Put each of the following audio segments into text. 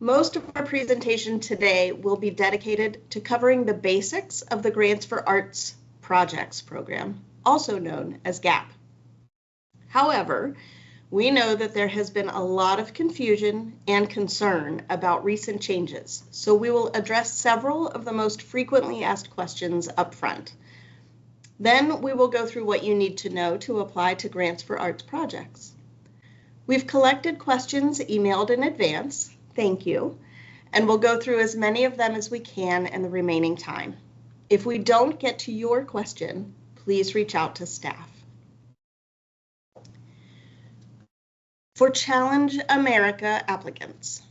Most of our presentation today will be dedicated to covering the basics of the Grants for Arts Projects program, also known as GAP. However, we know that there has been a lot of confusion and concern about recent changes, so we will address several of the most frequently asked questions up front. Then we will go through what you need to know to apply to Grants for Arts projects. We've collected questions emailed in advance, thank you, and we'll go through as many of them as we can in the remaining time. If we don't get to your question, please reach out to staff. For Challenge America applicants.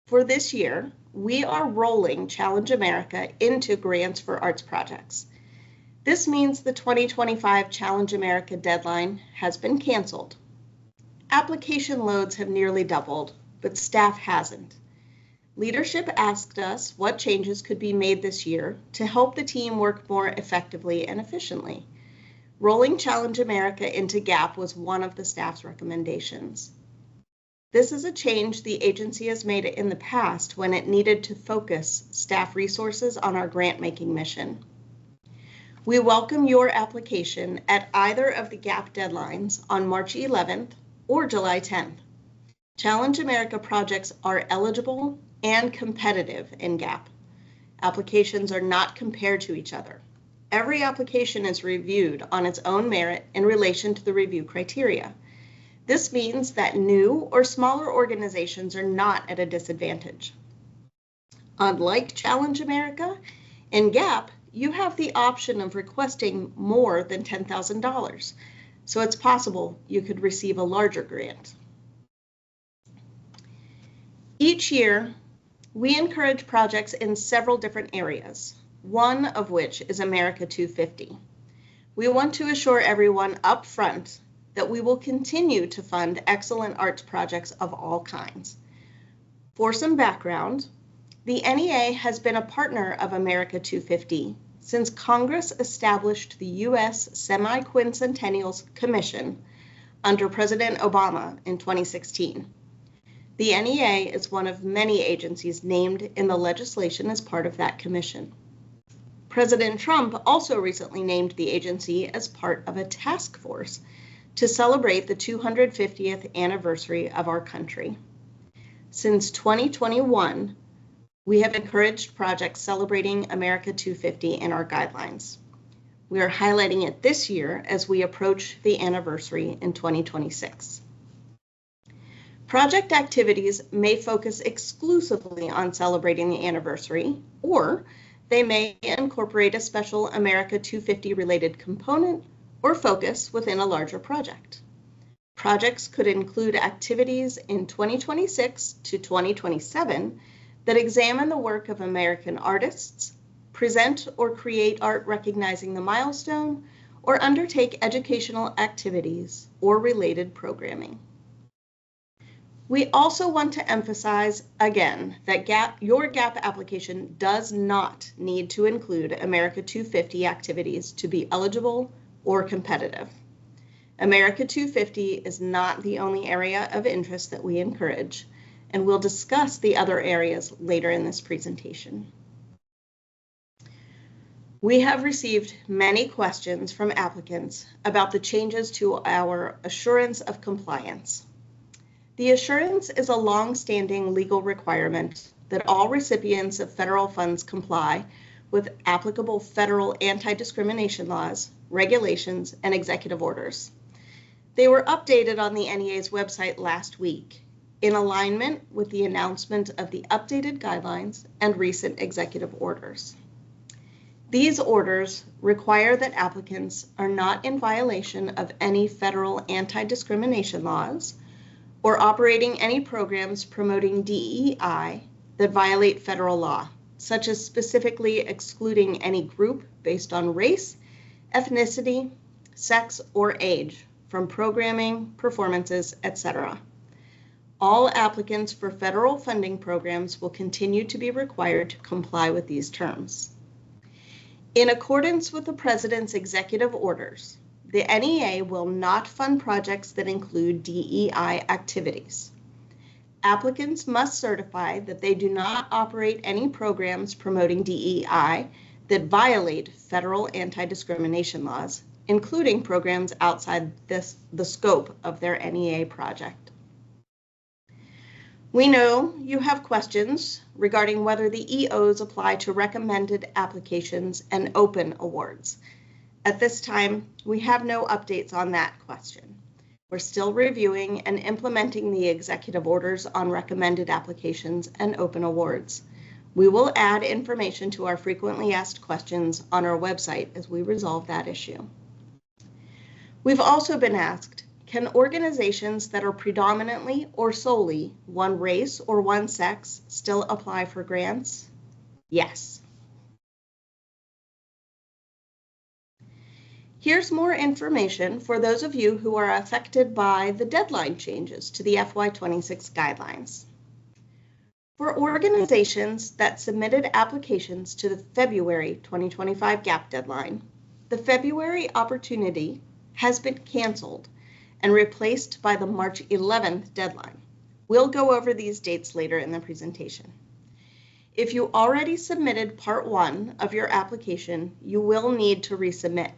For this year, we are rolling Challenge America into Grants for Arts projects. This means the 2025 Challenge America deadline has been canceled. Application loads have nearly doubled, but staff hasn't. Leadership asked us what changes could be made this year to help the team work more effectively and efficiently. Rolling Challenge America into GAP was one of the staff's recommendations. This is a change the agency has made in the past when it needed to focus staff resources on our grant-making mission. We welcome your application at either of the GAP deadlines on March 11th or July 10th. Challenge America projects are eligible and competitive in GAP. Applications are not compared to each other. Every application is reviewed on its own merit in relation to the review criteria. This means that new or smaller organizations are not at a disadvantage. Unlike Challenge America, in GAP, you have the option of requesting more than $10,000, so it's possible you could receive a larger grant. Each year, we encourage projects in several different areas, one of which is America 250. We want to assure everyone up front that we will continue to fund excellent arts projects of all kinds. For some background, the NEA has been a partner of America 250 since Congress established the U.S. Semi-Quincentennials Commission under President Obama in 2016. The NEA is one of many agencies named in the legislation as part of that commission. President Trump also recently named the agency as part of a task force to celebrate the 250th anniversary of our country. Since 2021, we have encouraged projects celebrating America 250 in our guidelines. We are highlighting it this year as we approach the anniversary in 2026. Project activities may focus exclusively on celebrating the anniversary, or they may incorporate a special America 250 related component or focus within a larger project. Projects could include activities in 2026 to 2027 that examine the work of American artists, present or create art recognizing the milestone, or undertake educational activities or related programming. We also want to emphasize again that your GAP application does not need to include America 250 activities to be eligible or competitive. America 250 is not the only area of interest that we encourage, and we'll discuss the other areas later in this presentation. We have received many questions from applicants about the changes to our assurance of compliance. The assurance is a long-standing legal requirement that all recipients of federal funds comply with applicable federal anti-discrimination laws, regulations, and executive orders. They were updated on the NEA's website last week in alignment with the announcement of the updated guidelines and recent executive orders. These orders require that applicants are not in violation of any federal anti-discrimination laws or operating any programs promoting DEI that violate federal law, such as specifically excluding any group based on race, ethnicity, sex, or age from programming, performances, etc. All applicants for federal funding programs will continue to be required to comply with these terms. In accordance with the President's executive orders, the NEA will not fund projects that include DEI activities. applicants must certify that they do not operate any programs promoting DEI that violate federal anti-discrimination laws, including programs outside the scope of their NEA project. We know you have questions regarding whether the EOs apply to recommended applications and open awards. At this time, we have no updates on that question. We're still reviewing and implementing the executive orders on recommended applications and open awards. We will add information to our frequently asked questions on our website as we resolve that issue. We've also been asked, can organizations that are predominantly or solely one race or one sex still apply for grants? Yes. Here's more information for those of you who are affected by the deadline changes to the FY26 guidelines. For organizations that submitted applications to the February 2025 gap deadline, the February opportunity has been canceled and replaced by the March 11th deadline. We'll go over these dates later in the presentation. If you already submitted Part 1 of your application, you will need to resubmit.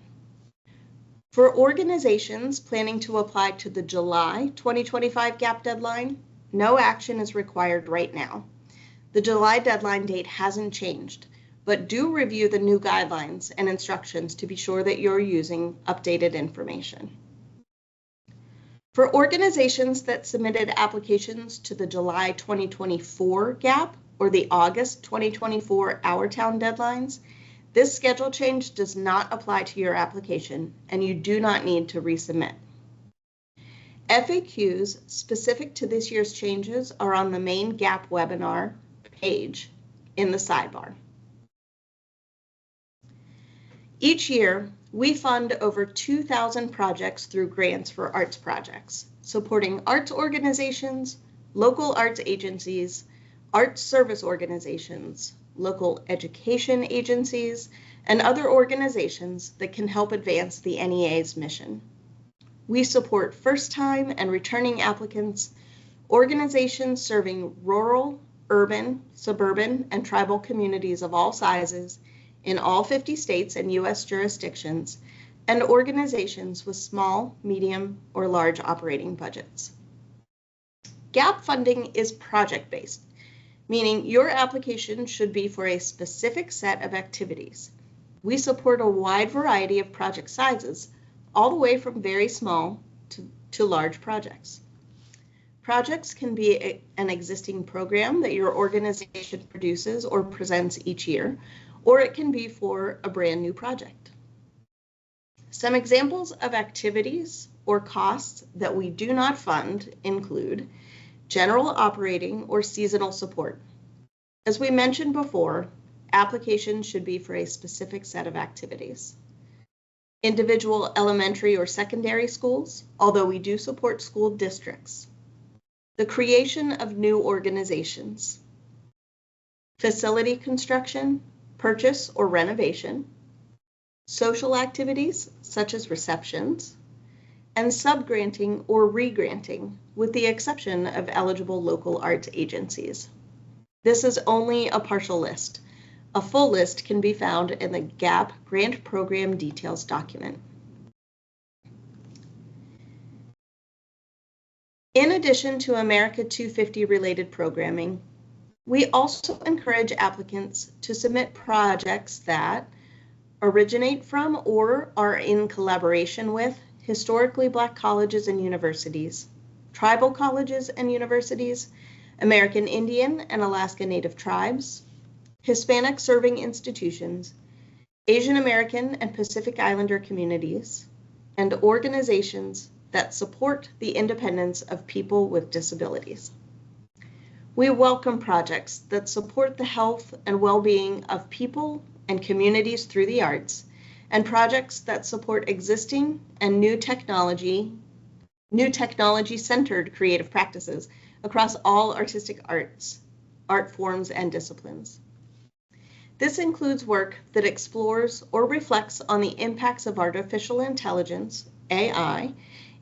For organizations planning to apply to the July 2025 gap deadline, no action is required right now. The July deadline date hasn't changed, but do review the new guidelines and instructions to be sure that you're using updated information. For organizations that submitted applications to the July 2024 gap or the August 2024 Our Town deadlines, this schedule change does not apply to your application and you do not need to resubmit. FAQs specific to this year's changes are on the main gap webinar page in the sidebar. Each year, we fund over 2,000 projects through grants for arts projects, supporting arts organizations, local arts agencies, arts service organizations, local education agencies, and other organizations that can help advance the NEA's mission. We support first-time and returning applicants, organizations serving rural, urban, suburban, and tribal communities of all sizes in all 50 states and U.S. jurisdictions, and organizations with small, medium, or large operating budgets. GAP funding is project-based, meaning your application should be for a specific set of activities. We support a wide variety of project sizes, all the way from very small to large projects. Projects can be an existing program that your organization produces or presents each year, or it can be for a brand new project. Some examples of activities or costs that we do not fund include general operating or seasonal support. As we mentioned before, applications should be for a specific set of activities. Individual elementary or secondary schools, although we do support school districts. The creation of new organizations. Facility construction, purchase or renovation. Social activities such as receptions, and subgranting or regranting, with the exception of eligible local arts agencies. This is only a partial list. A full list can be found in the GAP Grant Program Details document. In addition to America 250 related programming, we also encourage applicants to submit projects that originate from or are in collaboration with historically Black colleges and universities, tribal colleges and universities, American Indian and Alaska Native tribes, Hispanic serving institutions, Asian American and Pacific Islander communities, and organizations that support the independence of people with disabilities. We welcome projects that support the health and well-being of people and communities through the arts, and projects that support existing and new technology-centered creative practices across all artistic arts, art forms, and disciplines. This includes work that explores or reflects on the impacts of artificial intelligence, AI,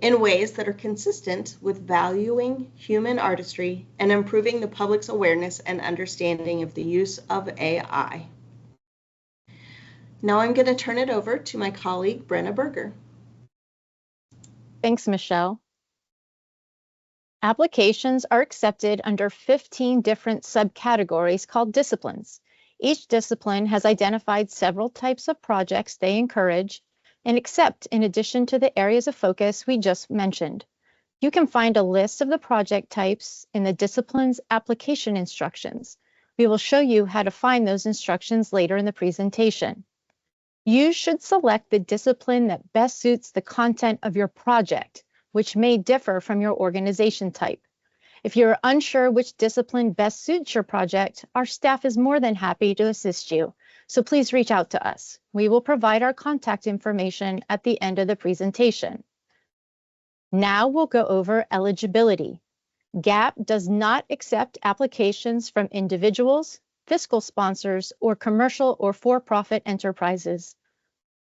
in ways that are consistent with valuing human artistry and improving the public's awareness and understanding of the use of AI. Now I'm going to turn it over to my colleague, Brenna Berger. Thanks, Michelle. Applications are accepted under 15 different subcategories called disciplines. Each discipline has identified several types of projects they encourage and accept in addition to the areas of focus we just mentioned. You can find a list of the project types in the discipline's application instructions. We will show you how to find those instructions later in the presentation. You should select the discipline that best suits the content of your project, which may differ from your organization type. If you're unsure which discipline best suits your project, our staff is more than happy to assist you, so please reach out to us. We will provide our contact information at the end of the presentation. Now we'll go over eligibility. GAP does not accept applications from individuals, fiscal sponsors, or commercial or for-profit enterprises.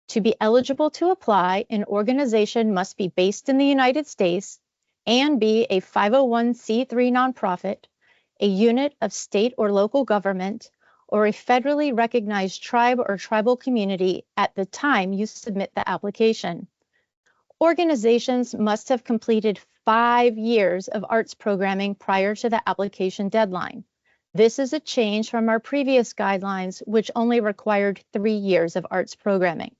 To be eligible to apply, an organization must be based in the United States and be a 501c3 nonprofit, a unit of state or local government, or a federally recognized tribe or tribal community at the time you submit the application. Organizations must have completed 5 years of arts programming prior to the application deadline. This is a change from our previous guidelines, which only required 3 years of arts programming.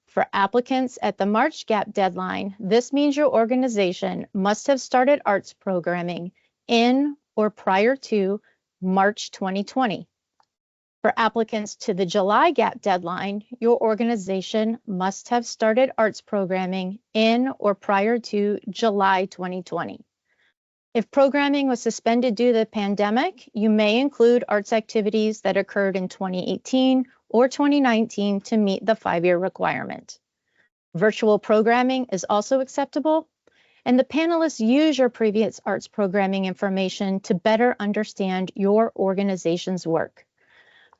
For applicants at the March GAP deadline, this means your organization must have started arts programming in or prior to March 2020. For applicants to the July GAP deadline, your organization must have started arts programming in or prior to July 2020. If programming was suspended due to the pandemic, you may include arts activities that occurred in 2018 or 2019 to meet the 5-year requirement. Virtual programming is also acceptable, and the panelists use your previous arts programming information to better understand your organization's work.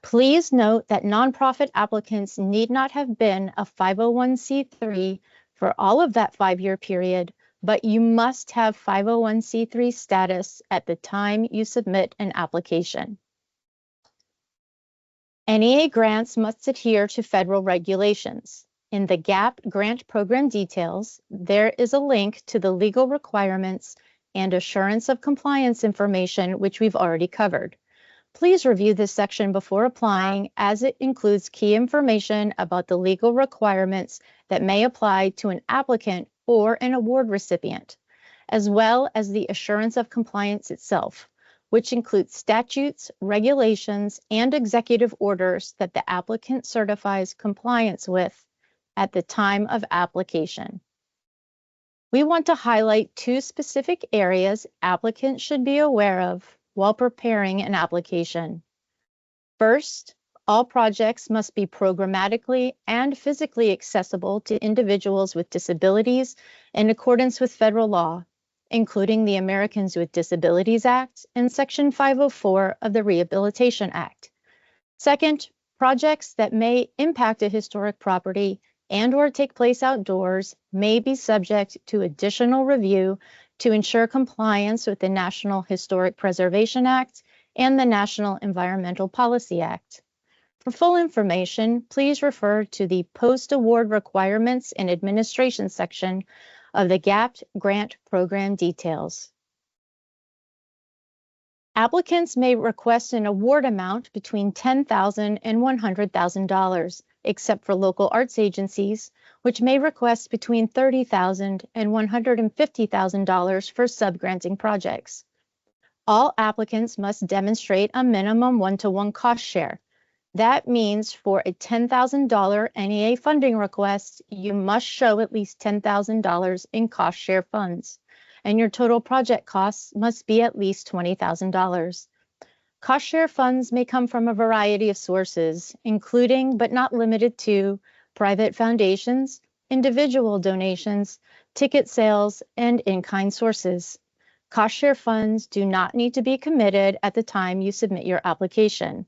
Please note that nonprofit applicants need not have been a 501c3 for all of that 5-year period, but you must have 501c3 status at the time you submit an application. NEA grants must adhere to federal regulations. In the GAP grant program details, there is a link to the legal requirements and assurance of compliance information, which we've already covered. Please review this section before applying, as it includes key information about the legal requirements that may apply to an applicant or an award recipient, as well as the assurance of compliance itself, which includes statutes, regulations, and executive orders that the applicant certifies compliance with at the time of application. We want to highlight 2 specific areas applicants should be aware of while preparing an application. First, all projects must be programmatically and physically accessible to individuals with disabilities in accordance with federal law, including the Americans with Disabilities Act and Section 504 of the Rehabilitation Act. Second, projects that may impact a historic property and/or take place outdoors may be subject to additional review to ensure compliance with the National Historic Preservation Act and the National Environmental Policy Act. For full information, please refer to the Post-Award Requirements and Administration section of the GAP grant program details. Applicants may request an award amount between $10,000 and $100,000, except for local arts agencies, which may request between $30,000 and $150,000 for subgranting projects. All applicants must demonstrate a minimum 1-to-1 cost share. That means for a $10,000 NEA funding request, you must show at least $10,000 in cost share funds, and your total project costs must be at least $20,000. Cost share funds may come from a variety of sources, including but not limited to private foundations, individual donations, ticket sales, and in-kind sources. Cost share funds do not need to be committed at the time you submit your application.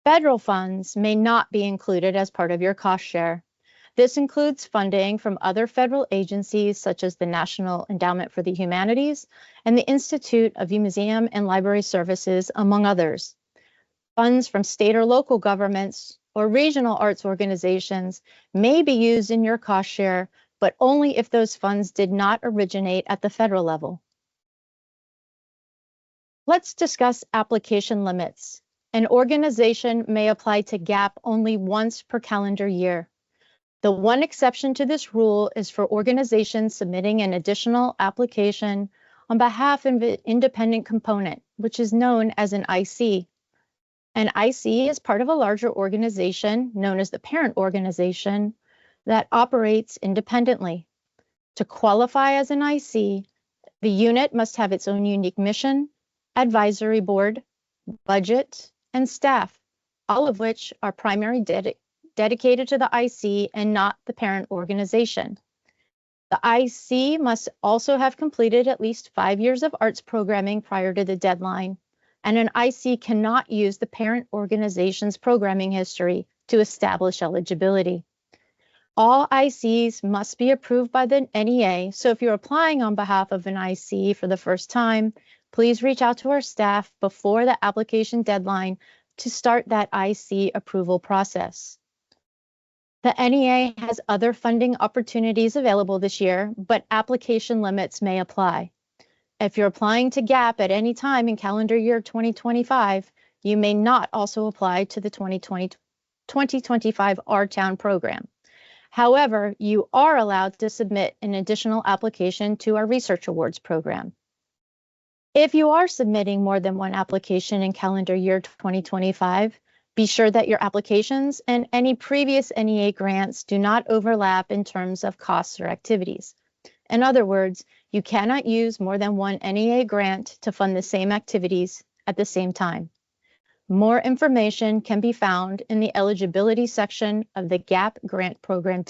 Federal funds may not be included as part of your cost share. This includes funding from other federal agencies such as the National Endowment for the Humanities and the Institute of Museum and Library Services, among others. Funds from state or local governments or regional arts organizations may be used in your cost share, but only if those funds did not originate at the federal level. Let's discuss application limits. An organization may apply to GAP only once per calendar year. The one exception to this rule is for organizations submitting an additional application on behalf of an independent component, which is known as an IC. An IC is part of a larger organization known as the parent organization that operates independently. To qualify as an IC, the unit must have its own unique mission, advisory board, budget, and staff, all of which are primarily dedicated to the IC and not the parent organization. The IC must also have completed at least 5 years of arts programming prior to the deadline, and an IC cannot use the parent organization's programming history to establish eligibility. All ICs must be approved by the NEA, so if you're applying on behalf of an IC for the first time, please reach out to our staff before the application deadline to start that IC approval process. The NEA has other funding opportunities available this year, but application limits may apply. If you're applying to GAP at any time in calendar year 2025, you may not also apply to the 2025 R-Town program. However, you are allowed to submit an additional application to our Research Awards program. If you are submitting more than one application in calendar year 2025, be sure that your applications and any previous NEA grants do not overlap in terms of costs or activities. In other words, you cannot use more than one NEA grant to fund the same activities at the same time. More information can be found in the eligibility section of the GAP grant program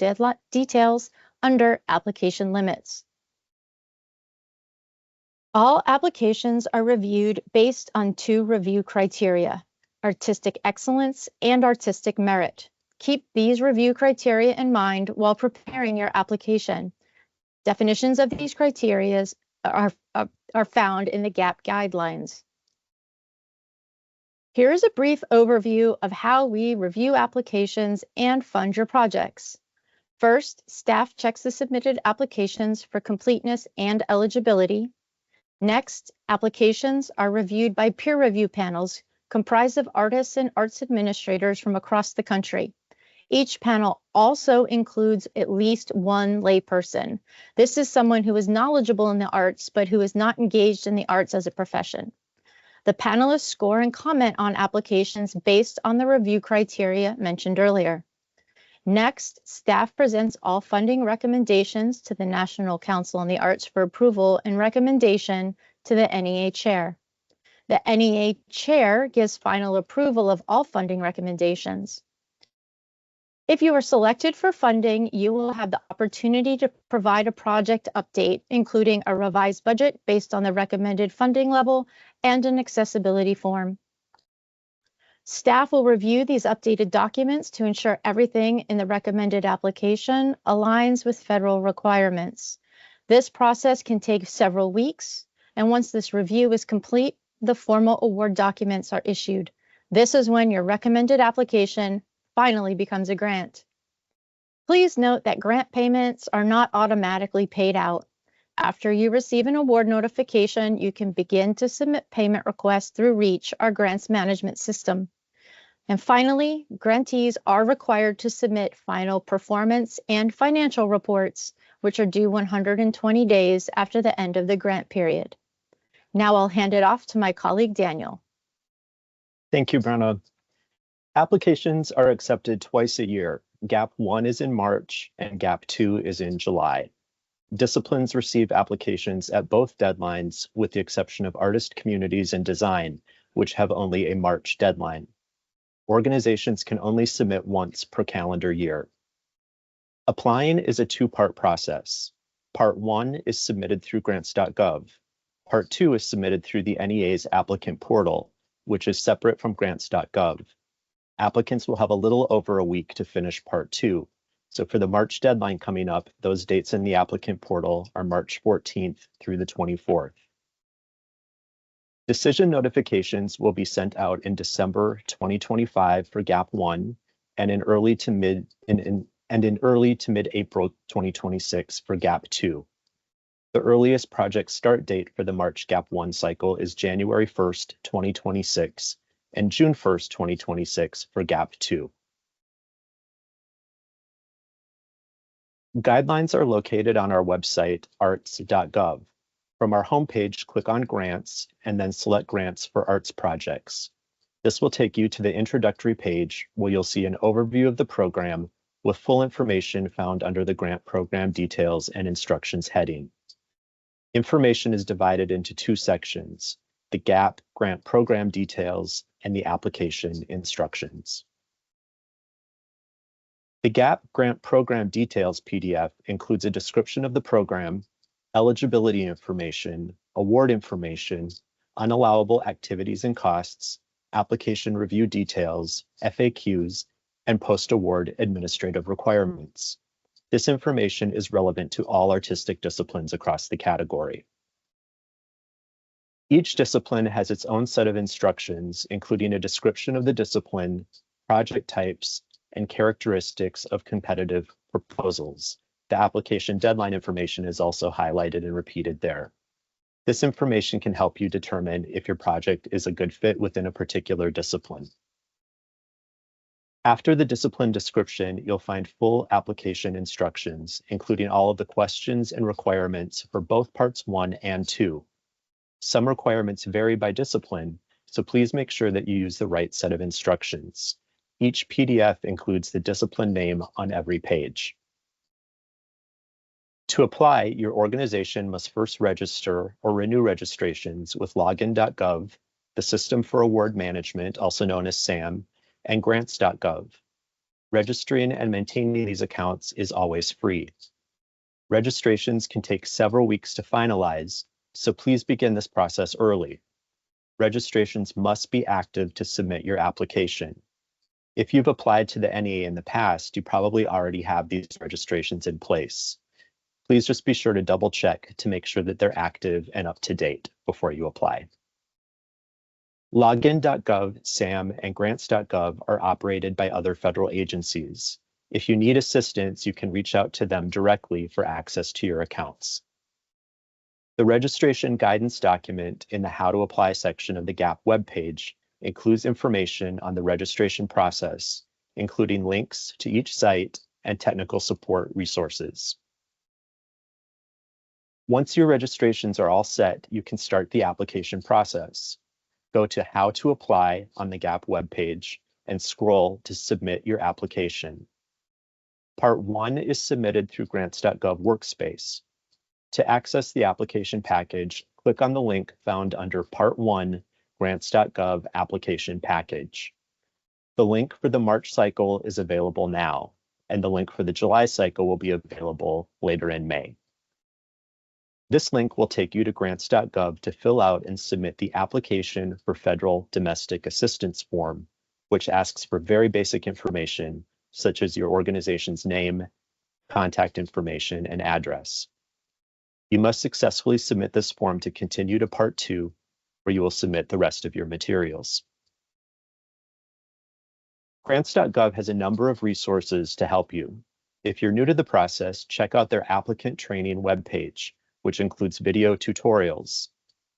details under application limits. All applications are reviewed based on 2 review criteria: artistic excellence and artistic merit. Keep these review criteria in mind while preparing your application. Definitions of these criteria are found in the GAP guidelines. Here is a brief overview of how we review applications and fund your projects. First, staff checks the submitted applications for completeness and eligibility. Next, applications are reviewed by peer review panels comprised of artists and arts administrators from across the country. Each panel also includes at least one layperson. This is someone who is knowledgeable in the arts, but who is not engaged in the arts as a profession. The panelists score and comment on applications based on the review criteria mentioned earlier. Next, staff presents all funding recommendations to the National Council on the Arts for approval and recommendation to the NEA chair. The NEA chair gives final approval of all funding recommendations. If you are selected for funding, you will have the opportunity to provide a project update, including a revised budget based on the recommended funding level and an accessibility form. Staff will review these updated documents to ensure everything in the recommended application aligns with federal requirements. This process can take several weeks, and once this review is complete, the formal award documents are issued. This is when your recommended application finally becomes a grant. Please note that grant payments are not automatically paid out. After you receive an award notification, you can begin to submit payment requests through REACH, our grants management system. And finally, grantees are required to submit final performance and financial reports, which are due 120 days after the end of the grant period. Now I'll hand it off to my colleague, Daniel. Thank you, Brenna. Applications are accepted twice a year. GAP 1 is in March and GAP 2 is in July. Disciplines receive applications at both deadlines, with the exception of artist communities and design, which have only a March deadline. Organizations can only submit once per calendar year. Applying is a 2-part process. Part 1 is submitted through grants.gov. Part 2 is submitted through the NEA's applicant portal, which is separate from grants.gov. Applicants will have a little over a week to finish Part 2, So for the March deadline coming up, those dates in the applicant portal are March 14th through the 24th. Decision notifications will be sent out in December 2025 for GAP 1 and in early to mid-April 2026 for GAP 2. The earliest project start date for the March GAP 1 cycle is January 1st, 2026 and June 1st, 2026 for GAP 2. Guidelines are located on our website, arts.gov. From our homepage, click on Grants and then select Grants for Arts Projects. This will take you to the introductory page where you'll see an overview of the program with full information found under the Grant Program Details and Instructions heading. Information is divided into two sections, the GAP Grant Program Details and the Application Instructions. The GAP Grant Program Details PDF includes a description of the program, eligibility information, award information, unallowable activities and costs, application review details, FAQs, and post-award administrative requirements. This information is relevant to all artistic disciplines across the category. Each discipline has its own set of instructions, including a description of the discipline, project types, and characteristics of competitive proposals. The application deadline information is also highlighted and repeated there. This information can help you determine if your project is a good fit within a particular discipline. After the discipline description, you'll find full application instructions, including all of the questions and requirements for both parts 1 and 2. Some requirements vary by discipline, so please make sure that you use the right set of instructions. Each PDF includes the discipline name on every page. To apply, your organization must first register or renew registrations with login.gov, the System for Award Management, also known as SAM, and grants.gov. Registering and maintaining these accounts is always free. Registrations can take several weeks to finalize, so please begin this process early. Registrations must be active to submit your application. If you've applied to the NEA in the past, you probably already have these registrations in place. Please just be sure to double check to make sure that they're active and up to date before you apply. Login.gov, SAM, and grants.gov are operated by other federal agencies. If you need assistance, you can reach out to them directly for access to your accounts. The registration guidance document in the How to Apply section of the GAP webpage includes information on the registration process, including links to each site and technical support resources. Once your registrations are all set, you can start the application process. Go to How to Apply on the GAP webpage and scroll to submit your application. Part 1 is submitted through grants.gov workspace. To access the application package, click on the link found under Part 1, grants.gov application package. The link for the March cycle is available now, and the link for the July cycle will be available later in May. This link will take you to grants.gov to fill out and submit the application for federal domestic assistance form, which asks for very basic information, such as your organization's name, contact information, and address. You must successfully submit this form to continue to Part 2, where you will submit the rest of your materials. Grants.gov has a number of resources to help you. If you're new to the process, check out their applicant training webpage, which includes video tutorials.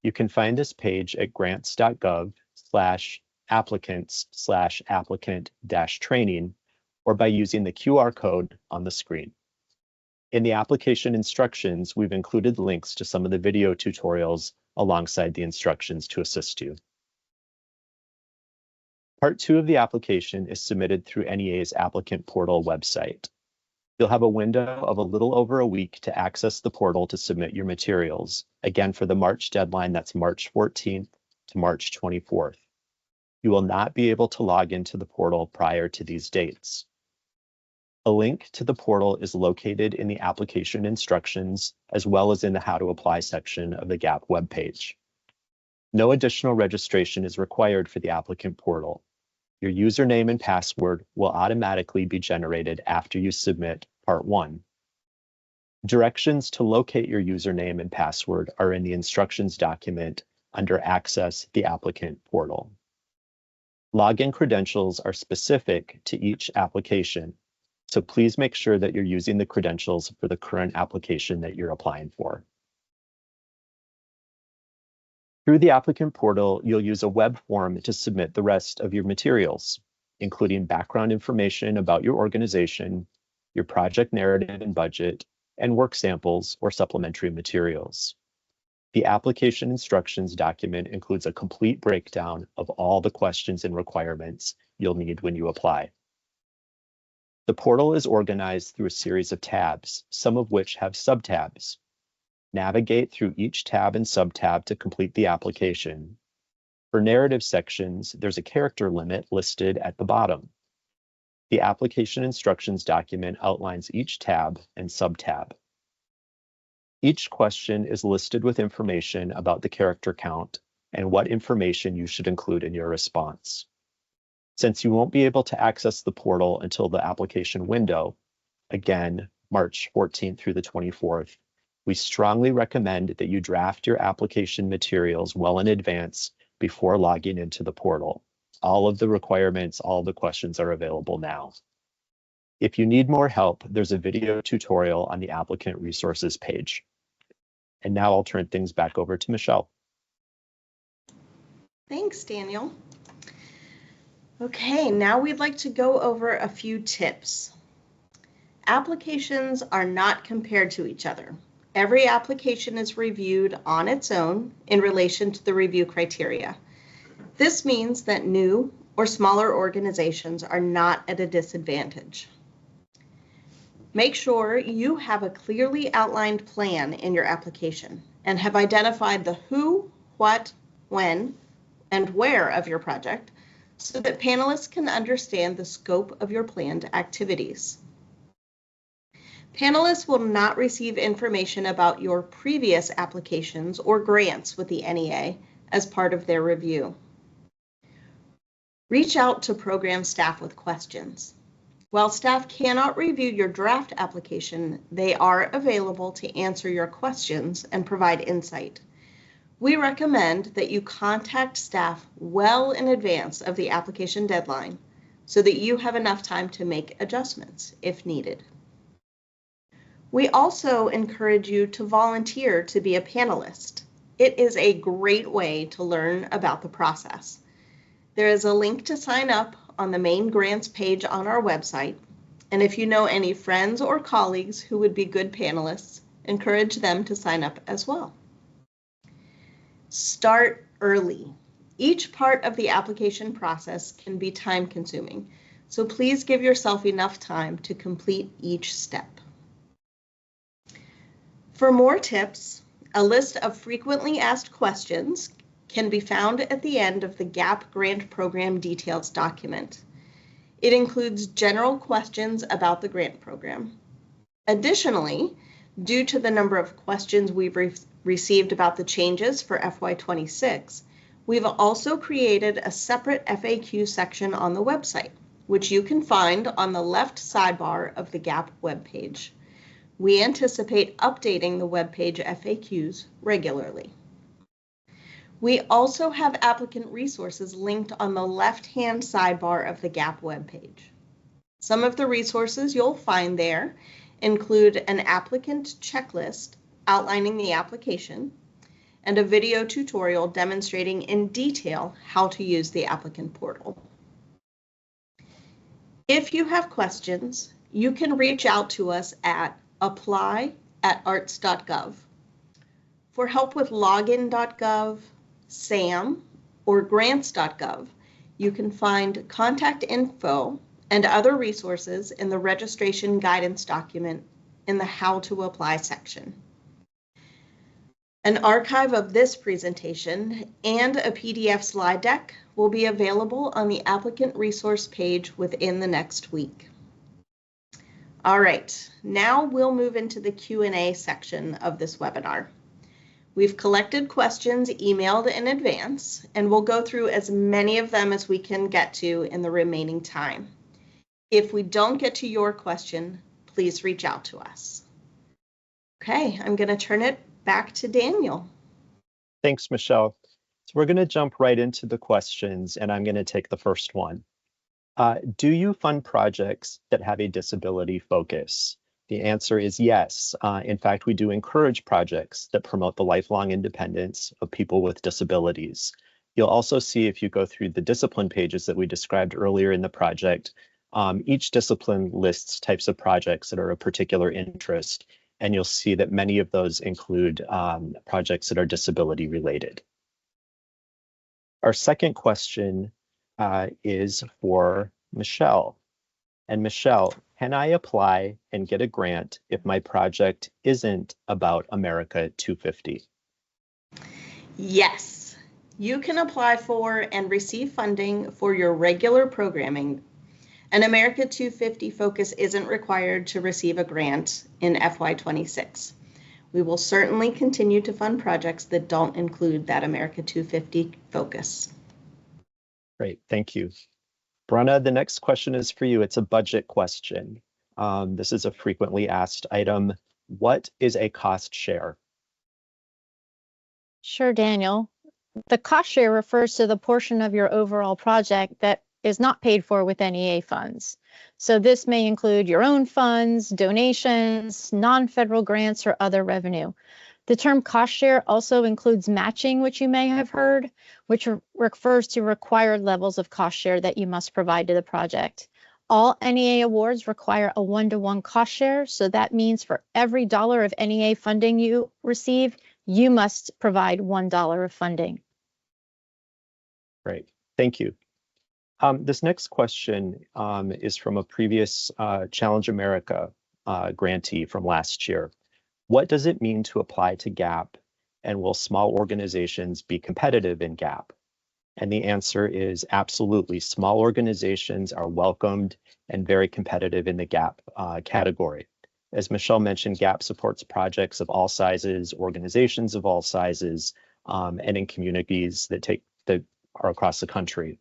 You can find this page at grants.gov/applicants/applicant-training or by using the QR code on the screen. In the application instructions, we've included links to some of the video tutorials alongside the instructions to assist you. Part 2 of the application is submitted through NEA's applicant portal website. You'll have a window of a little over a week to access the portal to submit your materials. Again, for the March deadline, that's March 14th to March 24th. You will not be able to log into the portal prior to these dates. A link to the portal is located in the application instructions, as well as in the How to Apply section of the GAP webpage. No additional registration is required for the applicant portal. Your username and password will automatically be generated after you submit Part 1. Directions to locate your username and password are in the instructions document under Access the Applicant portal. Login credentials are specific to each application, so please make sure that you're using the credentials for the current application that you're applying for. Through the applicant portal, you'll use a web form to submit the rest of your materials, including background information about your organization, your project narrative and budget, and work samples or supplementary materials. The application instructions document includes a complete breakdown of all the questions and requirements you'll need when you apply. The portal is organized through a series of tabs, some of which have subtabs. Navigate through each tab and subtab to complete the application. For narrative sections, there's a character limit listed at the bottom. The application instructions document outlines each tab and subtab. Each question is listed with information about the character count and what information you should include in your response. Since you won't be able to access the portal until the application window, again, March 14th through the 24th, we strongly recommend that you draft your application materials well in advance before logging into the portal. All of the requirements, all the questions are available now. If you need more help, there's a video tutorial on the applicant resources page. And now I'll turn things back over to Michelle. Thanks, Daniel. Okay, now we'd like to go over a few tips. Applications are not compared to each other. Every application is reviewed on its own in relation to the review criteria. This means that new or smaller organizations are not at a disadvantage. Make sure you have a clearly outlined plan in your application and have identified the who, what, when, and where of your project so that panelists can understand the scope of your planned activities. Panelists will not receive information about your previous applications or grants with the NEA as part of their review. Reach out to program staff with questions. While staff cannot review your draft application, they are available to answer your questions and provide insight. We recommend that you contact staff well in advance of the application deadline so that you have enough time to make adjustments if needed. We also encourage you to volunteer to be a panelist. It is a great way to learn about the process. There is a link to sign up on the main grants page on our website, and if you know any friends or colleagues who would be good panelists, encourage them to sign up as well. Start early. Each part of the application process can be time-consuming, so please give yourself enough time to complete each step. For more tips, a list of frequently asked questions can be found at the end of the GAP Grant Program Details document. It includes general questions about the grant program. Additionally, due to the number of questions we've received about the changes for FY26, we've also created a separate FAQ section on the website, which you can find on the left sidebar of the GAP webpage. We anticipate updating the webpage FAQs regularly. We also have applicant resources linked on the left-hand sidebar of the GAP webpage. Some of the resources you'll find there include an applicant checklist outlining the application and a video tutorial demonstrating in detail how to use the applicant portal. If you have questions, you can reach out to us at apply@arts.gov. For help with login.gov, SAM, or grants.gov, you can find contact info and other resources in the registration guidance document in the How to Apply section. An archive of this presentation and a PDF slide deck will be available on the applicant resource page within the next week. All right, now we'll move into the Q&A section of this webinar. We've collected questions emailed in advance, and we'll go through as many of them as we can get to in the remaining time. If we don't get to your question, please reach out to us. Okay, I'm going to turn it back to Daniel. Thanks, Michelle. So we're going to jump right into the questions, and I'm going to take the first one. Do you fund projects that have a disability focus? The answer is yes. In fact, we do encourage projects that promote the lifelong independence of people with disabilities. You'll also see, if you go through the discipline pages that we described earlier in the project, each discipline lists types of projects that are of particular interest, and you'll see that many of those include projects that are disability related. Our second question is for Michelle. And Michelle, can I apply and get a grant if my project isn't about America 250? Yes, you can apply for and receive funding for your regular programming. An America 250 focus isn't required to receive a grant in FY26. We will certainly continue to fund projects that don't include that America 250 focus. Great, thank you. Brenna, the next question is for you. It's a budget question. This is a frequently asked item. What is a cost share? Sure, Daniel. The cost share refers to the portion of your overall project that is not paid for with NEA funds. So this may include your own funds, donations, non-federal grants, or other revenue. The term cost share also includes matching, which you may have heard, which refers to required levels of cost share that you must provide to the project. All NEA awards require a 1-to-1 cost share, so that means for every dollar of NEA funding you receive, you must provide $1 of funding. Great, thank you. This next question is from a previous Challenge America grantee from last year. What does it mean to apply to GAP, and will small organizations be competitive in GAP? And the answer is absolutely. Small organizations are welcomed and very competitive in the GAP category. As Michelle mentioned, GAP supports projects of all sizes, organizations of all sizes, and in communities that are across the country.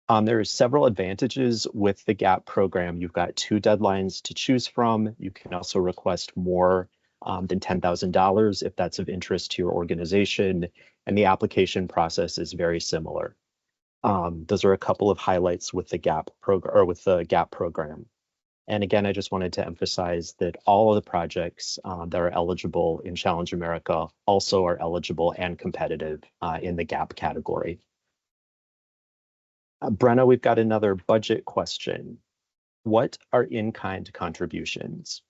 There are several advantages with the GAP program. You've got 2 deadlines to choose from. You can also request more than $10,000 if that's of interest to your organization, and the application process is very similar. Those are a couple of highlights with the GAP program. And again, I just wanted to emphasize that all of the projects that are eligible in Challenge America also are eligible and competitive in the GAP category. Brenna, we've got another budget question. What are in-kind contributions?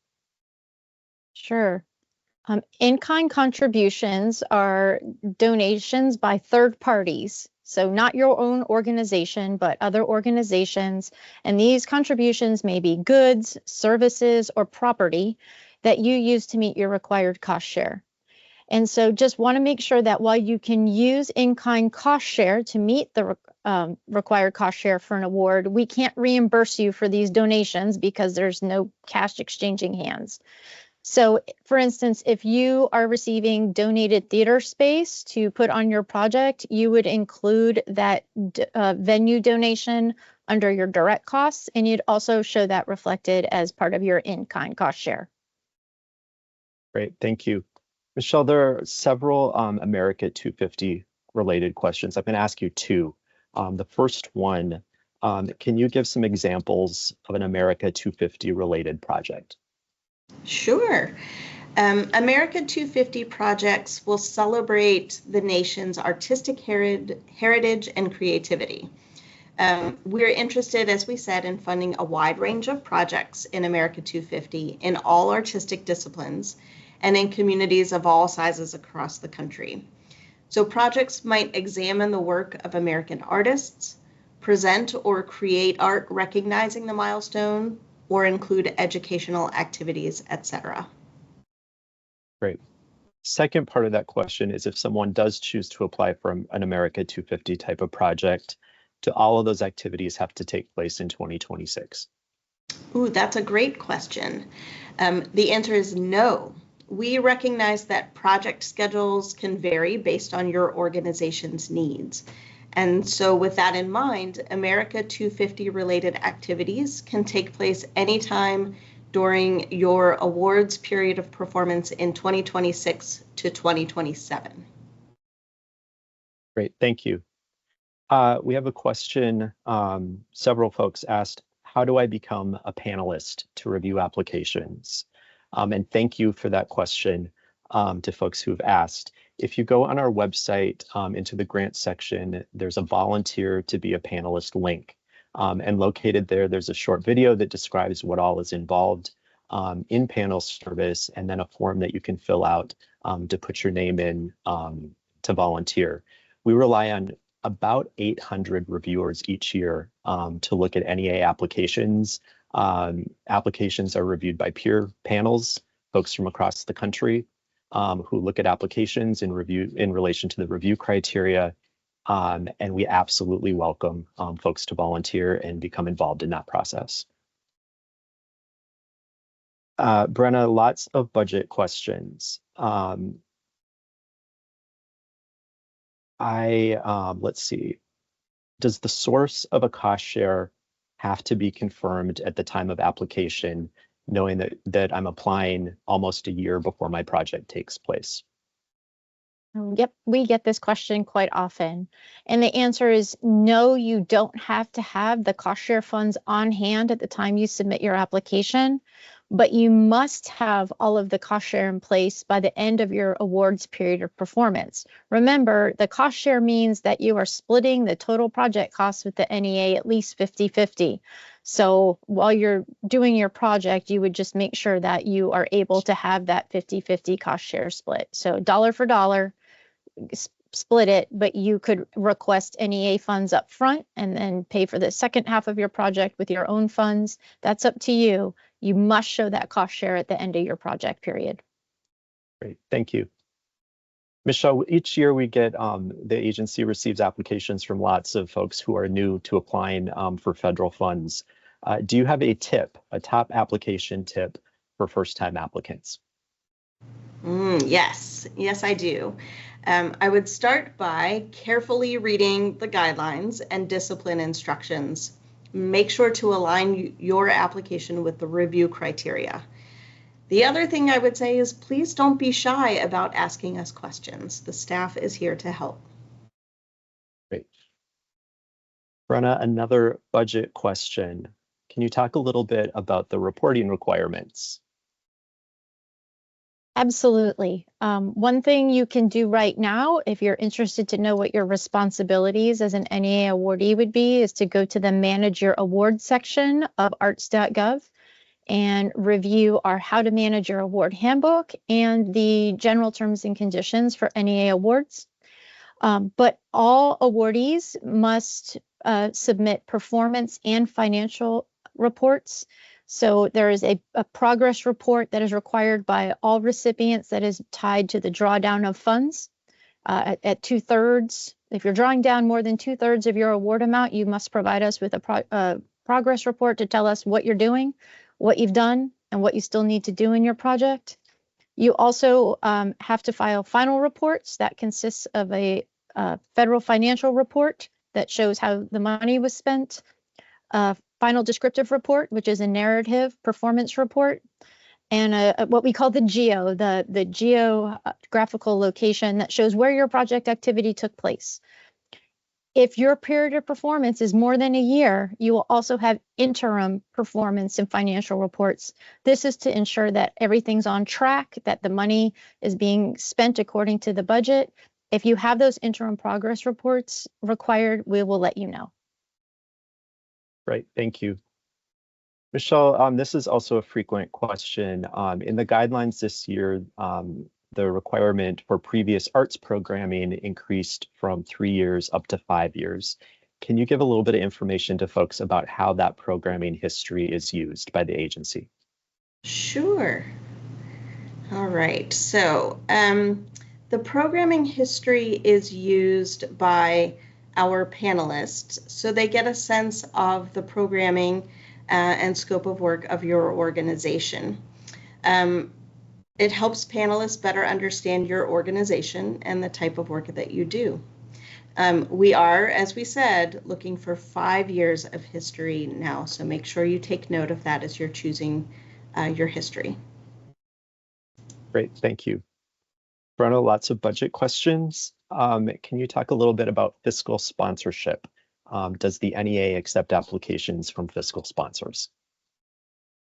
Sure. In-kind contributions are donations by third parties. So not your own organization, but other organizations. And these contributions may be goods, services, or property that you use to meet your required cost share. And so just want to make sure that while you can use in-kind cost share to meet the required cost share for an award, we can't reimburse you for these donations because there's no cash exchanging hands. So for instance, if you are receiving donated theater space to put on your project, you would include that venue donation under your direct costs, and you'd also show that reflected as part of your in-kind cost share. Great, thank you. Michelle, there are several America 250 related questions. I'm going to ask you 2. The first one, can you give some examples of an America 250 related project? Sure. America 250 projects will celebrate the nation's artistic heritage and creativity. We're interested, as we said, in funding a wide range of projects in America 250 in all artistic disciplines and in communities of all sizes across the country. So projects might examine the work of American artists, present or create art recognizing the milestone, or include educational activities, etc. Great. Second part of that question is, if someone does choose to apply for an America 250 type of project, do all of those activities have to take place in 2026? Ooh, that's a great question. The answer is no. we recognize that project schedules can vary based on your organization's needs. And so with that in mind, America 250 related activities can take place anytime during your awards period of performance in 2026 to 2027. Great, thank you. We have a question. Several folks asked, how do I become a panelist to review applications? And thank you for that question to folks who've asked. If you go on our website into the grant section, there's a volunteer to be a panelist link. And located there, there's a short video that describes what all is involved in panel service, and then a form that you can fill out to put your name in to volunteer. We rely on about 800 reviewers each year to look at NEA applications. Applications are reviewed by peer panels, folks from across the country who look at applications in relation to the review criteria. And we absolutely welcome folks to volunteer and become involved in that process. Brenna, lots of budget questions. Let's see. Does the source of a cost share have to be confirmed at the time of application, knowing that I'm applying almost a year before my project takes place? Yep, we get this question quite often. And the answer is no, you don't have to have the cost share funds on hand at the time you submit your application, but you must have all of the cost share in place by the end of your awards period of performance. Remember, the cost share means that you are splitting the total project costs with the NEA at least 50-50. So while you're doing your project, you would just make sure that you are able to have that 50-50 cost share split. So dollar for dollar, split it, but you could request NEA funds up front and then pay for the second half of your project with your own funds. That's up to you. You must show that cost share at the end of your project period. Great, thank you. Michelle, each year we get, the agency receives applications from lots of folks who are new to applying for federal funds. Do you have a tip, a top application tip for first-time applicants? Yes, I do. I would start by carefully reading the guidelines and discipline instructions. Make sure to align your application with the review criteria. The other thing I would say is please don't be shy about asking us questions. The staff is here to help. Great. Brenna, another budget question. Can you talk a little bit about the reporting requirements? Absolutely. One thing you can do right now, if you're interested to know what your responsibilities as an NEA awardee would be, is to go to the Manage Your Awards section of arts.gov and review our How to Manage Your Award Handbook and the general terms and conditions for NEA awards. But all awardees must submit performance and financial reports. So there is a progress report that is required by all recipients that is tied to the drawdown of funds at 2/3. If you're drawing down more than 2/3 of your award amount, you must provide us with a progress report to tell us what you're doing, what you've done, and what you still need to do in your project. You also have to file final reports that consists of a federal financial report that shows how the money was spent, final descriptive report, which is a narrative performance report, and what we call the GEO, the geographical location that shows where your project activity took place. If your period of performance is more than a year, you will also have interim performance and financial reports. This is to ensure that everything's on track, that the money is being spent according to the budget. If you have those interim progress reports required, we will let you know. Right, thank you. Michelle, this is also a frequent question. In the guidelines this year, the requirement for previous arts programming increased from 3 years up to 5 years. Can you give a little bit of information to folks about how that programming history is used by the agency? Sure. All right, so the programming history is used by our panelists, so they get a sense of the programming and scope of work of your organization. It helps panelists better understand your organization and the type of work that you do. We are, as we said, looking for 5 years of history now, so make sure you take note of that as you're choosing your history. Great, thank you. Bruno, lots of budget questions. Can you talk a little bit about fiscal sponsorship? Does the NEA accept applications from fiscal sponsors?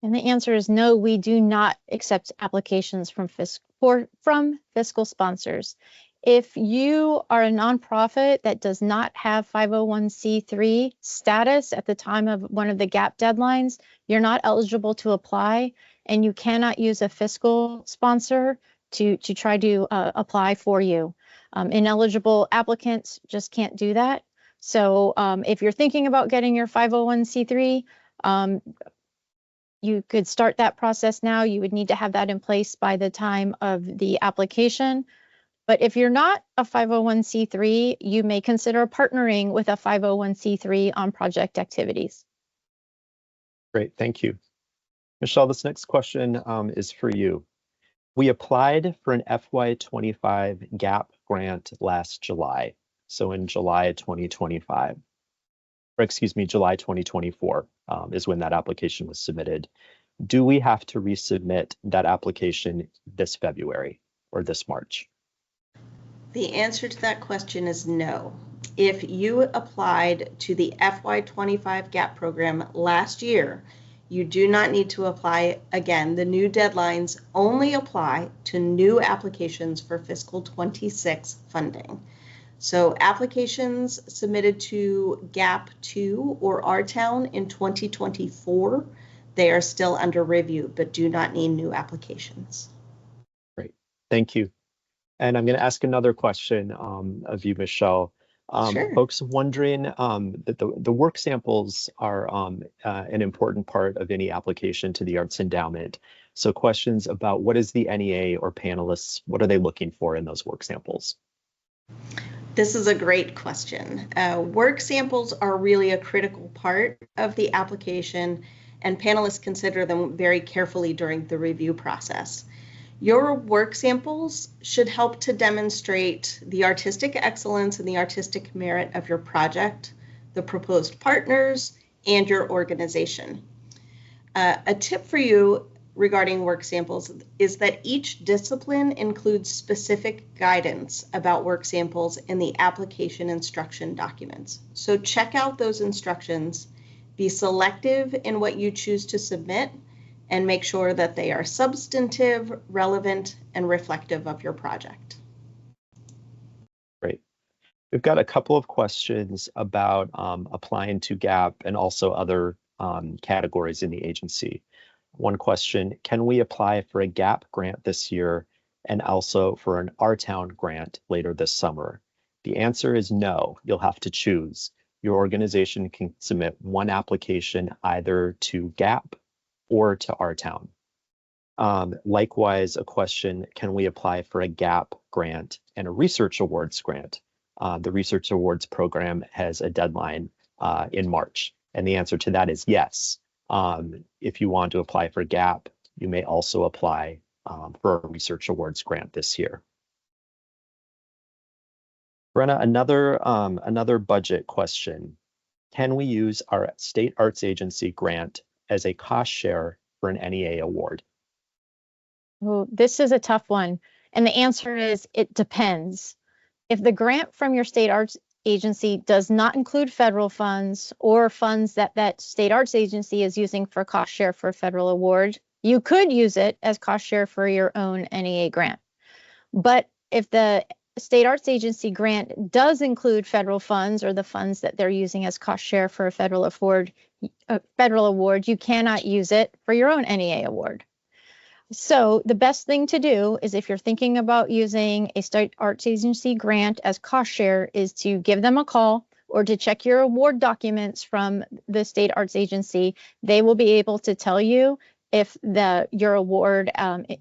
And the answer is no, we do not accept applications from fiscal sponsors. If you are a nonprofit that does not have 501c3 status at the time of one of the GAP deadlines, you're not eligible to apply, and you cannot use a fiscal sponsor to try to apply for you. Ineligible applicants just can't do that. So if you're thinking about getting your 501c3, you could start that process now. You would need to have that in place by the time of the application. But if you're not a 501c3, you may consider partnering with a 501c3 on project activities. Great, thank you. Michelle, this next question is for you. We applied for an FY25 GAP grant last July. So in July 2025, or excuse me, July 2024 is when that application was submitted. Do we have to resubmit that application this February or this March? The answer to that question is no. If you applied to the FY25 GAP program last year, you do not need to apply again. The new deadlines only apply to new applications for fiscal 26 funding. So applications submitted to GAP 2 or R-Town in 2024, they are still under review, but do not need new applications. Great, thank you. And I'm going to ask another question of you, Michelle. Sure. Folks wondering that the work samples are an important part of any application to the Arts Endowment. So questions about what is the NEA or panelists, what are they looking for in those work samples? This is a great question. Work samples are really a critical part of the application, and panelists consider them very carefully during the review process. Your work samples should help to demonstrate the artistic excellence and the artistic merit of your project, the proposed partners, and your organization. A tip for you regarding work samples is that each discipline includes specific guidance about work samples in the application instruction documents. So check out those instructions, be selective in what you choose to submit, and make sure that they are substantive, relevant, and reflective of your project. Great. We've got a couple of questions about applying to GAP and also other categories in the agency. One question, can we apply for a GAP grant this year and also for an R-Town grant later this summer? The answer is no, you'll have to choose. Your organization can submit one application either to GAP or to R-Town. Likewise, a question, can we apply for a GAP grant and a research awards grant? The research awards program has a deadline in March, and the answer to that is yes. If you want to apply for GAP, you may also apply for a research awards grant this year. Brenna, another budget question. Can we use our state arts agency grant as a cost share for an NEA award? Oh, this is a tough one. And the answer is it depends. If the grant from your state arts agency does not include federal funds or funds that state arts agency is using for cost share for a federal award, you could use it as cost share for your own NEA grant. But if the state arts agency grant does include federal funds or the funds that they're using as cost share for a federal award, you cannot use it for your own NEA award. So the best thing to do is, if you're thinking about using a state arts agency grant as cost share, is to give them a call or to check your award documents from the state arts agency. They will be able to tell you if your award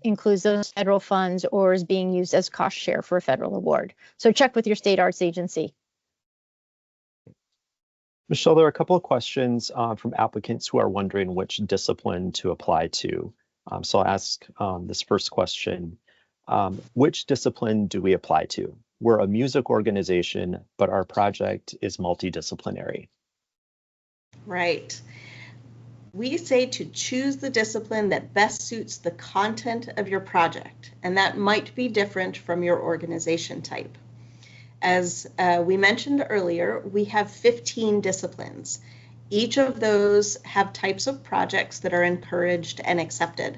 includes those federal funds or is being used as cost share for a federal award. So check with your state arts agency. Michelle, there are a couple of questions from applicants who are wondering which discipline to apply to. So I'll ask this first question. Which discipline do we apply to? We're a music organization, but our project is multidisciplinary. Right. We say to choose the discipline that best suits the content of your project, and that might be different from your organization type. As we mentioned earlier, we have 15 disciplines. Each of those have types of projects that are encouraged and accepted.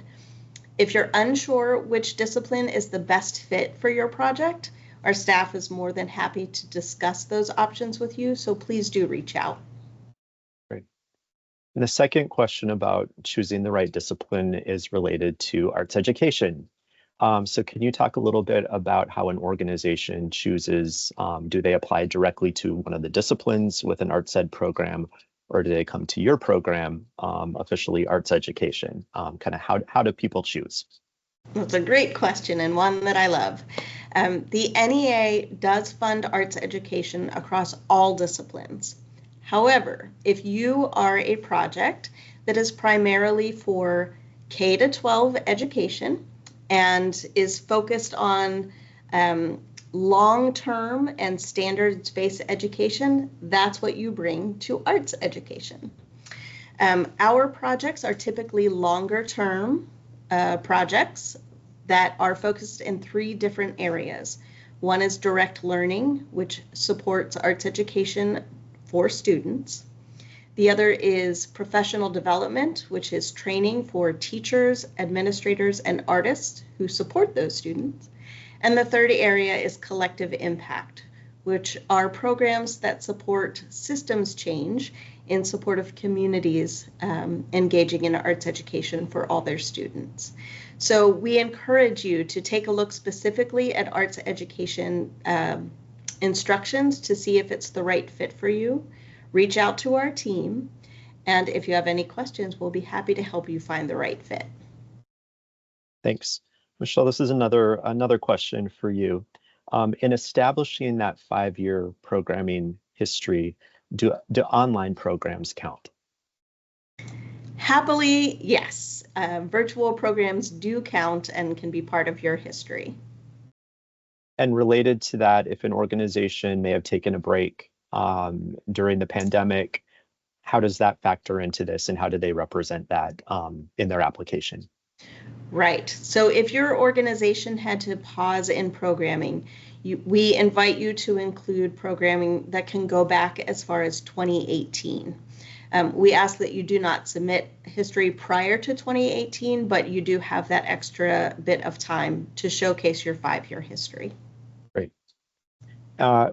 If you're unsure which discipline is the best fit for your project, our staff is more than happy to discuss those options with you, so please do reach out. Great. And the second question about choosing the right discipline is related to arts education. So can you talk a little bit about how an organization chooses, do they apply directly to one of the disciplines with an arts ed program, or do they come to your program, officially arts education? Kind of how do people choose? That's a great question and one that I love. The NEA does fund arts education across all disciplines. However, if you are a project that is primarily for K to 12 education and is focused on long-term and standards-based education, that's what you bring to arts education. Our projects are typically longer-term projects that are focused in 3 different areas. One is direct learning, which supports arts education for students. The other is professional development, which is training for teachers, administrators, and artists who support those students. And the third area is collective impact, which are programs that support systems change in support of communities engaging in arts education for all their students. So we encourage you to take a look specifically at arts education instructions to see if it's the right fit for you. Reach out to our team, and if you have any questions, we'll be happy to help you find the right fit. Thanks. Michelle, this is another question for you. In establishing that 5-year programming history, do online programs count? Happily, yes. Virtual programs do count and can be part of your history. And related to that, if an organization may have taken a break during the pandemic, how does that factor into this, and how do they represent that in their application? Right. So if your organization had to pause in programming, we invite you to include programming that can go back as far as 2018. We ask that you do not submit history prior to 2018, but you do have that extra bit of time to showcase your 5-year history. Great.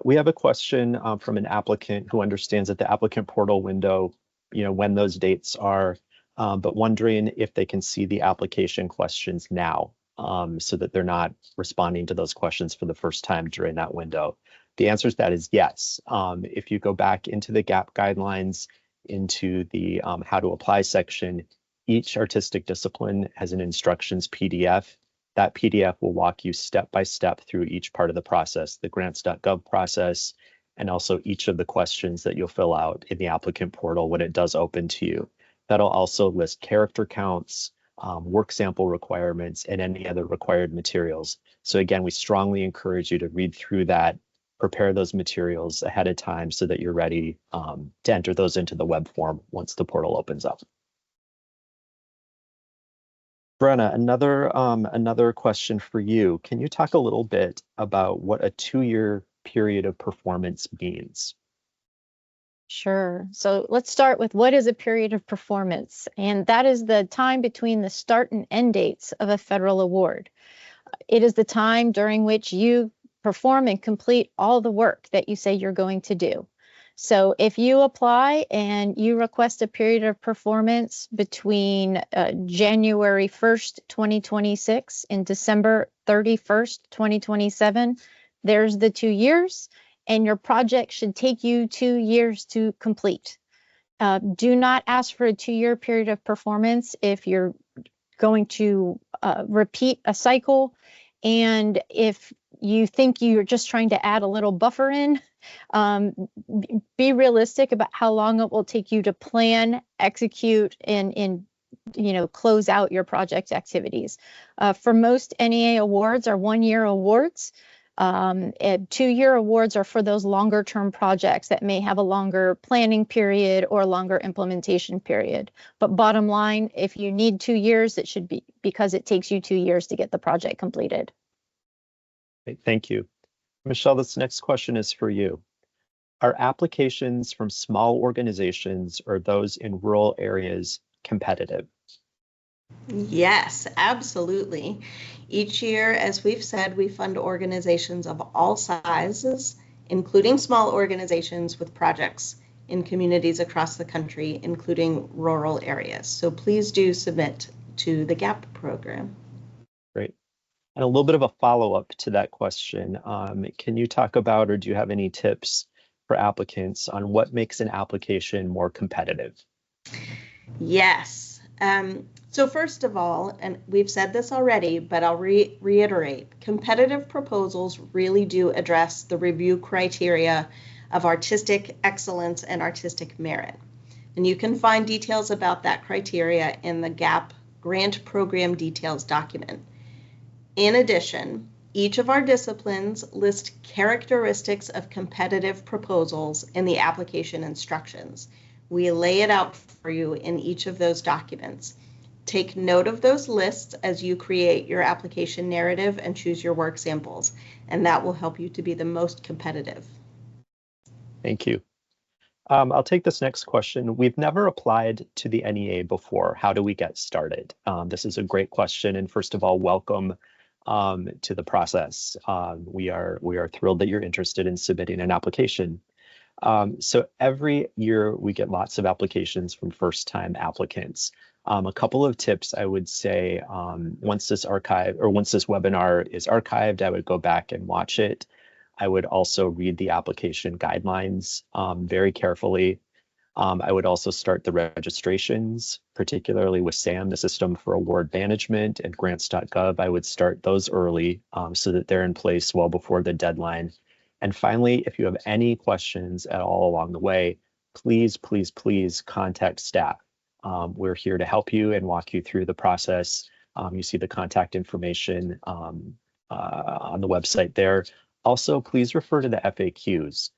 We have a question from an applicant who understands that the applicant portal window, when those dates are, but wondering if they can see the application questions now so that they're not responding to those questions for the first time during that window. The answer to that is yes. If you go back into the GAP guidelines, into the how to apply section, each artistic discipline has an instructions PDF. That PDF will walk you step by step through each part of the process, the grants.gov process, and also each of the questions that you'll fill out in the applicant portal when it does open to you. That'll also list character counts, work sample requirements, and any other required materials. So again, we strongly encourage you to read through that, prepare those materials ahead of time so that you're ready to enter those into the web form once the portal opens up. Brenna, another question for you. Can you talk a little bit about what a 2-year period of performance means? Sure. So let's start with what is a period of performance, and that is the time between the start and end dates of a federal award. It is the time during which you perform and complete all the work that you say you're going to do. So if you apply and you request a period of performance between January 1st, 2026 and December 31st, 2027, there's the 2 years, and your project should take you 2 years to complete. Do not ask for a 2-year period of performance if you're going to repeat a cycle, and if you think you're just trying to add a little buffer in, be realistic about how long it will take you to plan, execute, and close out your project activities. For most NEA awards are 1-year awards. 2-year awards are for those longer term projects that may have a longer planning period or longer implementation period. But bottom line, if you need 2 years, it should be because it takes you 2 years to get the project completed. Great, thank you. Michelle, this next question is for you. Are applications from small organizations or those in rural areas competitive? Yes, absolutely. Each year, as we've said, we fund organizations of all sizes, including small organizations with projects in communities across the country, including rural areas. So please do submit to the GAP program. Great. And a little bit of a follow-up to that question. Can you talk about, or do you have any tips for applicants on what makes an application more competitive? Yes. So first of all, and we've said this already, but I'll reiterate, competitive proposals really do address the review criteria of artistic excellence and artistic merit. And you can find details about that criteria in the GAP Grant Program Details document. In addition, each of our disciplines list characteristics of competitive proposals in the application instructions. We lay it out for you in each of those documents. Take note of those lists as you create your application narrative and choose your work samples, and that will help you to be the most competitive. Thank you. I'll take this next question. We've never applied to the NEA before. How do we get started? This is a great question, and first of all, welcome to the process. We are thrilled that you're interested in submitting an application. So every year we get lots of applications from first-time applicants. A couple of tips I would say, once this webinar is archived, I would go back and watch it. I would also read the application guidelines very carefully. I would also start the registrations, particularly with SAM, the System for Award Management, and grants.gov. I would start those early so that they're in place well before the deadline. And finally, if you have any questions at all along the way, please, please, please contact staff. We're here to help you and walk you through the process. You see the contact information on the website there. Also, please refer to the FAQs.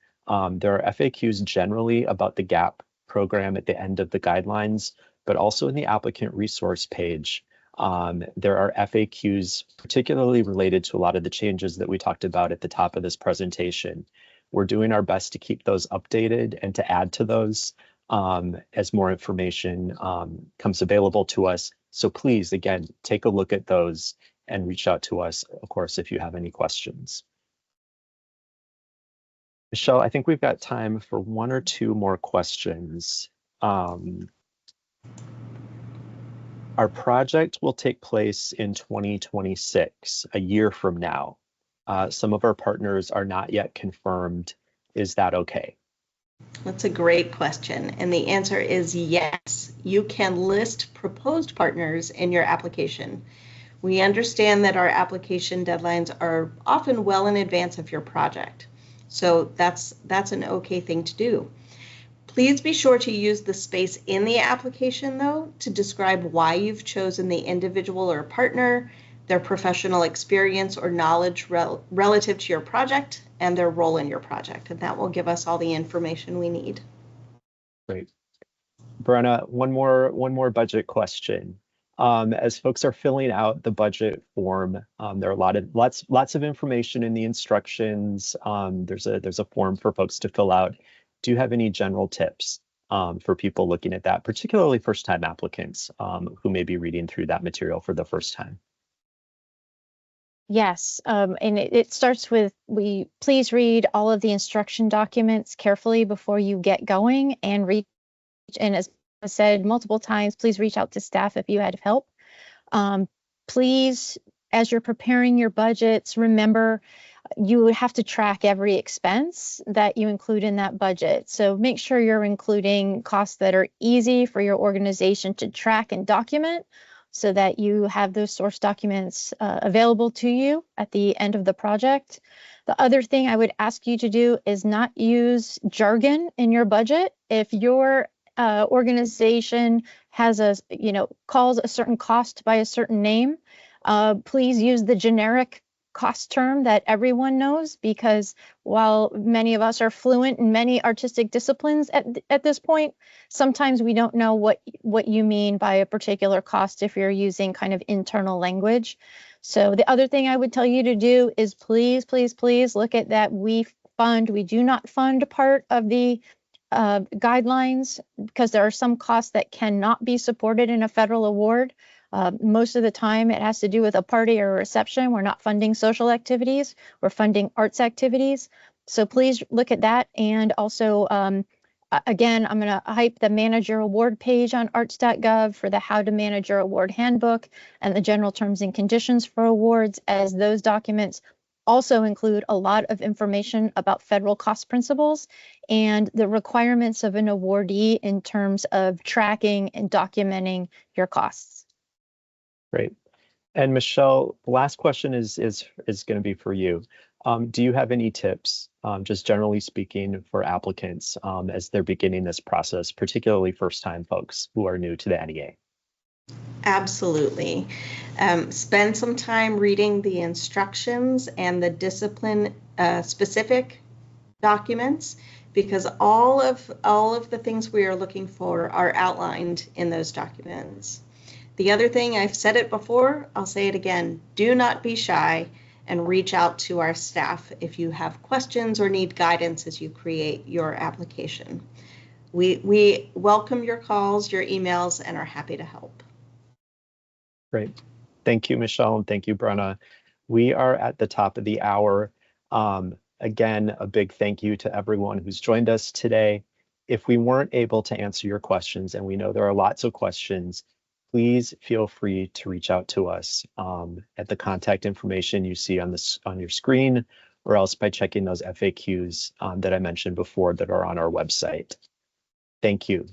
There are FAQs generally about the GAP program at the end of the guidelines, but also in the applicant resource page. There are FAQs particularly related to a lot of the changes that we talked about at the top of this presentation. We're doing our best to keep those updated and to add to those as more information comes available to us. So please, again, take a look at those and reach out to us, of course, if you have any questions. Michelle, I think we've got time for 1 or 2 more questions. Our project will take place in 2026, a year from now. Some of our partners are not yet confirmed. Is that okay? That's a great question. And the answer is yes. You can list proposed partners in your application. We understand that our application deadlines are often well in advance of your project. So that's an okay thing to do. Please be sure to use the space in the application, though, to describe why you've chosen the individual or partner, their professional experience or knowledge relative to your project, and their role in your project. And that will give us all the information we need. Great. Brenna, one more budget question. As folks are filling out the budget form, there are lots of information in the instructions. There's a form for folks to fill out. Do you have any general tips for people looking at that, particularly first-time applicants who may be reading through that material for the first time? Yes, and it starts with, please read all of the instruction documents carefully before you get going and reach, and as I said multiple times, please reach out to staff if you had help. Please, as you're preparing your budgets, remember you have to track every expense that you include in that budget. So make sure you're including costs that are easy for your organization to track and document so that you have those source documents available to you at the end of the project. The other thing I would ask you to do is not use jargon in your budget. If your organization has calls a certain cost by a certain name, please use the generic cost term that everyone knows, because while many of us are fluent in many artistic disciplines at this point, sometimes we don't know what you mean by a particular cost if you're using kind of internal language. So the other thing I would tell you to do is please, please, please look at that we do not fund part of the guidelines, because there are some costs that cannot be supported in a federal award. Most of the time it has to do with a party or a reception. We're not funding social activities, we're funding arts activities. So please look at that. And also, again, I'm going to hype the Manager Award page on arts.gov for the How to Manage Your Award Handbook and the general terms and conditions for awards, as those documents also include a lot of information about federal cost principles and the requirements of an awardee in terms of tracking and documenting your costs. Great. And Michelle, the last question is going to be for you. Do you have any tips, just generally speaking, for applicants as they're beginning this process, particularly first-time folks who are new to the NEA? Absolutely. Spend some time reading the instructions and the discipline specific documents, because all of the things we are looking for are outlined in those documents. The other thing, I've said it before, I'll say it again, do not be shy and reach out to our staff if you have questions or need guidance as you create your application. We welcome your calls, your emails, and are happy to help. Great. Thank you, Michelle, and thank you, Brenna. We are at the top of the hour. Again, a big thank you to everyone who's joined us today. If we weren't able to answer your questions, and we know there are lots of questions, please feel free to reach out to us at the contact information you see on your screen, or else by checking those FAQs that I mentioned before that are on our website. Thank you.